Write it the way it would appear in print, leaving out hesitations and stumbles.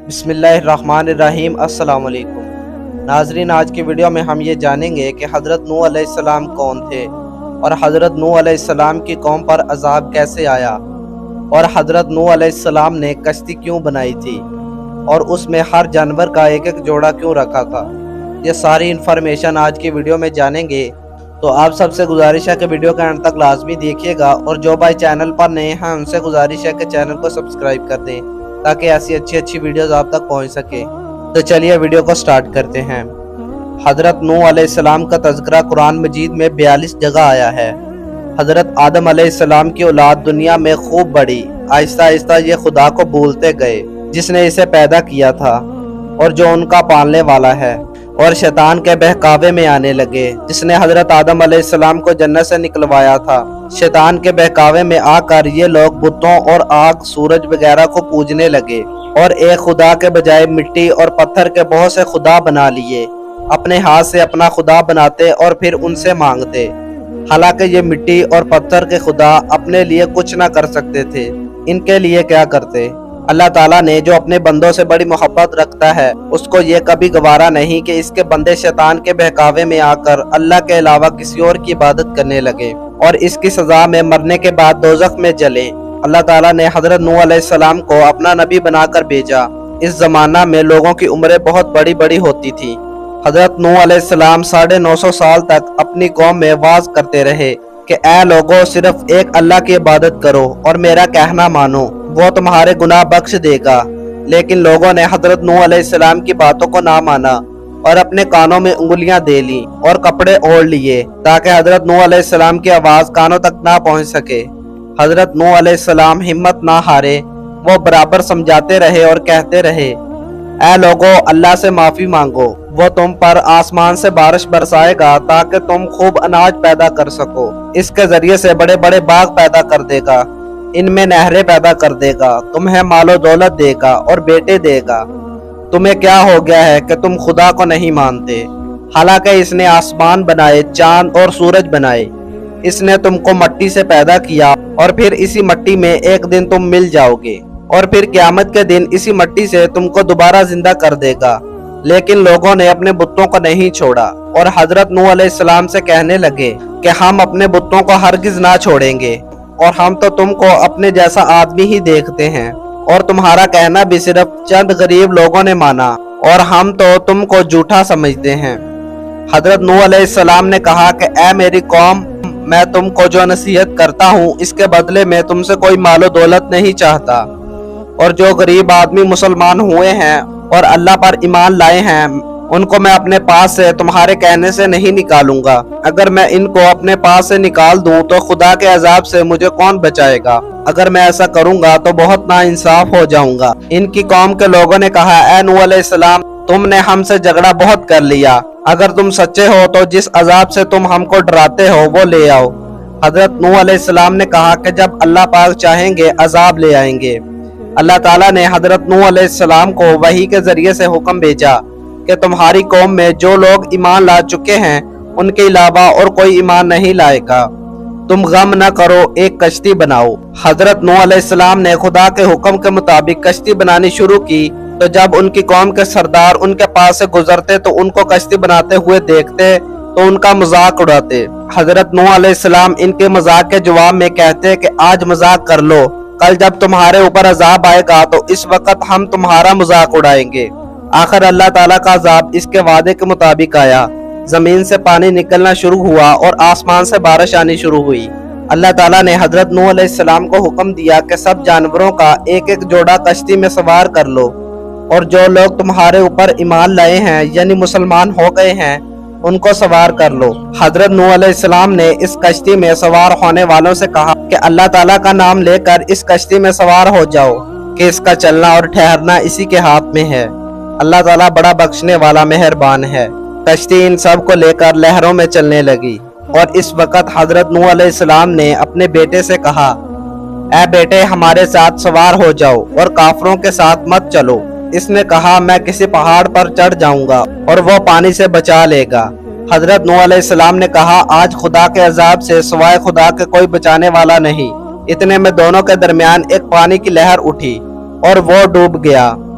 بسم اللہ الرحمن الرحیم۔ السلام علیکم ناظرین، آج کی ویڈیو میں ہم یہ جانیں گے کہ حضرت نوح علیہ السلام کون تھے اور حضرت نوح علیہ السلام کی قوم پر عذاب کیسے آیا اور حضرت نوح علیہ السلام نے کشتی کیوں بنائی تھی اور اس میں ہر جانور کا ایک ایک جوڑا کیوں رکھا تھا۔ یہ ساری انفارمیشن آج کی ویڈیو میں جانیں گے، تو آپ سب سے گزارش ہے کہ ویڈیو کا اینڈ تک لازمی دیکھیے گا، اور جو بھائی چینل پر نئے ہیں ان سے گزارش ہے کہ چینل کو سبسکرائب کر دیں تاکہ ایسی اچھی ویڈیوز آپ تک پہنچ سکے۔ تو چلیے ویڈیو کو سٹارٹ کرتے ہیں۔ حضرت نوح علیہ السلام کا تذکرہ قرآن مجید میں 42 جگہ آیا ہے۔ حضرت آدم علیہ السلام کی اولاد دنیا میں خوب بڑی، آہستہ آہستہ یہ خدا کو بھولتے گئے جس نے اسے پیدا کیا تھا اور جو ان کا پالنے والا ہے، اور شیطان کے بہکاوے میں آنے لگے جس نے حضرت آدم علیہ السلام کو جنت سے نکلوایا تھا۔ شیطان کے بہکاوے میں آ کر یہ لوگ بتوں اور آگ، سورج وغیرہ کو پوجنے لگے اور ایک خدا کے بجائے مٹی اور پتھر کے بہت سے خدا بنا لیے۔ اپنے ہاتھ سے اپنا خدا بناتے اور پھر ان سے مانگتے، حالانکہ یہ مٹی اور پتھر کے خدا اپنے لیے کچھ نہ کر سکتے تھے، ان کے لیے کیا کرتے۔ اللہ تعالیٰ نے جو اپنے بندوں سے بڑی محبت رکھتا ہے، اس کو یہ کبھی گوارا نہیں کہ اس کے بندے شیطان کے بہکاوے میں آ کر اللہ کے علاوہ کسی اور کی عبادت کرنے لگے اور اس کی سزا میں مرنے کے بعد دوزخ میں جلیں۔ اللہ تعالیٰ نے حضرت نوح علیہ السلام کو اپنا نبی بنا کر بھیجا۔ اس زمانہ میں لوگوں کی عمریں بہت بڑی بڑی ہوتی تھی۔ حضرت نوح علیہ السلام 950 سال تک اپنی قوم میں واعظ کرتے رہے کہ اے لوگوں، صرف ایک اللہ کی عبادت کرو اور میرا کہنا مانو، وہ تمہارے گناہ بخش دے گا۔ لیکن لوگوں نے حضرت نوح علیہ السلام کی باتوں کو نہ مانا اور اپنے کانوں میں انگلیاں دے لیں اور کپڑے اوڑھ لیے تاکہ حضرت نوح علیہ السلام کی آواز کانوں تک نہ پہنچ سکے۔ حضرت نوح علیہ السلام ہمت نہ ہارے، وہ برابر سمجھاتے رہے اور کہتے رہے، اے لوگو، اللہ سے معافی مانگو، وہ تم پر آسمان سے بارش برسائے گا تاکہ تم خوب اناج پیدا کر سکو۔ اس کے ذریعے سے بڑے بڑے باغ پیدا کر دے گا، ان میں نہریں پیدا کر دے گا، تمہیں مال و دولت دے گا اور بیٹے دے گا۔ تمہیں کیا ہو گیا ہے کہ تم خدا کو نہیں مانتے، حالانکہ اس نے آسمان بنائے، چاند اور سورج بنائے۔ اس نے تم کو مٹی سے پیدا کیا اور پھر اسی مٹی میں ایک دن تم مل جاؤ گے، اور پھر قیامت کے دن اسی مٹی سے تم کو دوبارہ زندہ کر دے گا۔ لیکن لوگوں نے اپنے بتوں کو نہیں چھوڑا اور حضرت نوح علیہ السلام سے کہنے لگے کہ ہم اپنے بتوں کو ہرگز نہ چھوڑیں گے، اور ہم تو تم کو اپنے جیسا آدمی ہی دیکھتے ہیں، اور تمہارا کہنا بھی صرف چند غریب لوگوں نے مانا، اور ہم تو تم کو جھوٹا سمجھتے ہیں۔ حضرت نوح علیہ السلام نے کہا کہ اے میری قوم، میں تم کو جو نصیحت کرتا ہوں اس کے بدلے میں تم سے کوئی مال و دولت نہیں چاہتا، اور جو غریب آدمی مسلمان ہوئے ہیں اور اللہ پر ایمان لائے ہیں، ان کو میں اپنے پاس سے تمہارے کہنے سے نہیں نکالوں گا۔ اگر میں ان کو اپنے پاس سے نکال دوں تو خدا کے عذاب سے مجھے کون بچائے گا؟ اگر میں ایسا کروں گا تو بہت ناانصاف ہو جاؤں گا۔ ان کی قوم کے لوگوں نے کہا، اے نوح علیہ السلام، تم نے ہم سے جھگڑا بہت کر لیا، اگر تم سچے ہو تو جس عذاب سے تم ہم کو ڈراتے ہو وہ لے آؤ۔ حضرت نوح علیہ السلام نے کہا کہ جب اللہ پاک چاہیں گے عذاب لے آئیں گے۔ اللہ تعالیٰ نے حضرت نوح علیہ السلام کو وحی کے ذریعے سے حکم بھیجا کہ تمہاری قوم میں جو لوگ ایمان لا چکے ہیں ان کے علاوہ اور کوئی ایمان نہیں لائے گا۔ تم غم نہ کرو، ایک کشتی بناؤ۔ حضرت نوح علیہ السلام نے خدا کے حکم کے مطابق کشتی بنانی شروع کی، تو جب ان کی قوم کے سردار ان کے پاس سے گزرتے تو ان کو کشتی بناتے ہوئے دیکھتے تو ان کا مذاق اڑاتے۔ حضرت نوح علیہ السلام ان کے مذاق کے جواب میں کہتے کہ آج مذاق کر لو، کل جب تمہارے اوپر عذاب آئے گا تو اس وقت ہم تمہارا مذاق اڑائیں گے۔ آخر اللہ تعالیٰ کا عذاب اس کے وعدے کے مطابق آیا، زمین سے پانی نکلنا شروع ہوا اور آسمان سے بارش آنی شروع ہوئی۔ اللہ تعالیٰ نے حضرت نوح علیہ السلام کو حکم دیا کہ سب جانوروں کا ایک ایک جوڑا کشتی میں سوار کر لو، اور جو لوگ تمہارے اوپر ایمان لائے ہیں یعنی مسلمان ہو گئے ہیں ان کو سوار کر لو۔ حضرت نوح علیہ السلام نے اس کشتی میں سوار ہونے والوں سے کہا کہ اللہ تعالیٰ کا نام لے کر اس کشتی میں سوار ہو جاؤ کہ اس کا چلنا اور ٹھہرنا اسی کے ہاتھ میں ہے۔ اللہ تعالیٰ بڑا بخشنے والا مہربان ہے۔ کشتی ان سب کو لے کر لہروں میں چلنے لگی، اور اس وقت حضرت نوح علیہ السلام نے اپنے بیٹے سے کہا، اے بیٹے، ہمارے ساتھ سوار ہو جاؤ اور کافروں کے ساتھ مت چلو۔ اس نے کہا، میں کسی پہاڑ پر چڑھ جاؤں گا اور وہ پانی سے بچا لے گا۔ حضرت نوح علیہ السلام نے کہا، آج خدا کے عذاب سے سوائے خدا کے کوئی بچانے والا نہیں۔ اتنے میں دونوں کے درمیان ایک پانی کی لہر اٹھی اور وہ ڈوب گیا۔